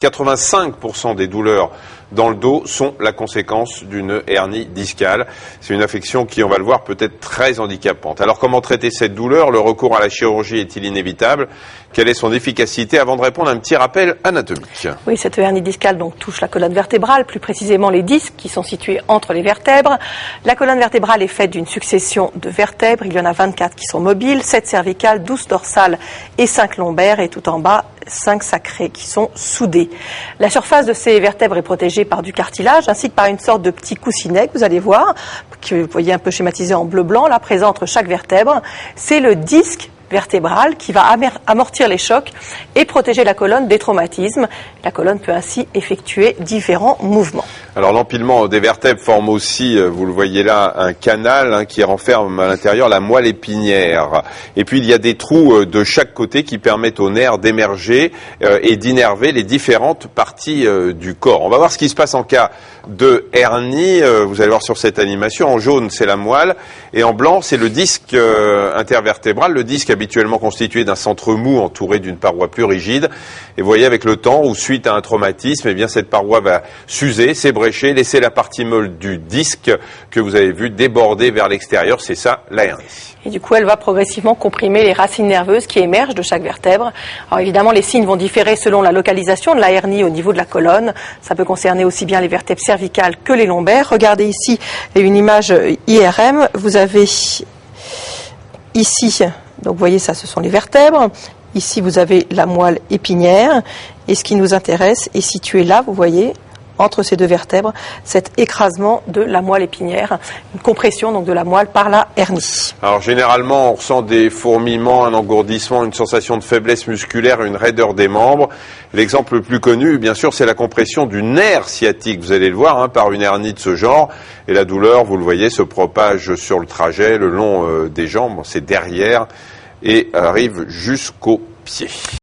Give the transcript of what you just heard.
85% des douleurs dans le dos sont la conséquence d'une hernie discale. C'est une affection qui, on va le voir, peut être très handicapante. Alors comment traiter cette douleur? Le recours à la chirurgie est-il inévitable? Quelle est son efficacité? Avant de répondre, un petit rappel anatomique. Oui, cette hernie discale donc touche la colonne vertébrale, plus précisément les disques qui sont situés entre les vertèbres. La colonne vertébrale est faite d'une succession de vertèbres. Il y en a 24 qui sont mobiles, 7 cervicales, 12 dorsales et 5 lombaires, et tout en bas 5 sacrées qui sont soudées. La surface de ces vertèbres est protégée par du cartilage ainsi que par une sorte de petit coussinet que vous allez voir, que vous voyez un peu schématisé en bleu-blanc, là présent entre chaque vertèbre. C'est le disque vertébrale qui va amortir les chocs et protéger la colonne des traumatismes. La colonne peut ainsi effectuer différents mouvements. Alors l'empilement des vertèbres forme aussi, vous le voyez là, un canal qui renferme à l'intérieur la moelle épinière. Et puis il y a des trous de chaque côté qui permettent aux nerfs d'émerger et d'innerver les différentes parties du corps. On va voir ce qui se passe en cas de hernie. Vous allez voir sur cette animation, en jaune c'est la moelle et en blanc c'est le disque intervertébral. Le disque habituellement constitué d'un centre mou entouré d'une paroi plus rigide. Et vous voyez avec le temps, ou suite à un traumatisme, eh bien cette paroi va s'user, s'ébrécher, laisser la partie molle du disque que vous avez vu déborder vers l'extérieur. C'est ça la hernie. Et du coup, elle va progressivement comprimer les racines nerveuses qui émergent de chaque vertèbre. Alors évidemment, les signes vont différer selon la localisation de la hernie au niveau de la colonne. Ça peut concerner aussi bien les vertèbres cervicales que les lombaires. Regardez ici une image IRM. Vous avez ici, donc vous voyez ça, ce sont les vertèbres. Ici, vous avez la moelle épinière. Et ce qui nous intéresse est situé là, vous voyez, entre ces deux vertèbres, cet écrasement de la moelle épinière, une compression donc de la moelle par la hernie. Alors généralement, on ressent des fourmillements, un engourdissement, une sensation de faiblesse musculaire, une raideur des membres. L'exemple le plus connu, bien sûr, c'est la compression du nerf sciatique. Vous allez le voir, par une hernie de ce genre. Et la douleur, vous le voyez, se propage sur le trajet, le long des jambes, c'est derrière, et arrive jusqu'au pied.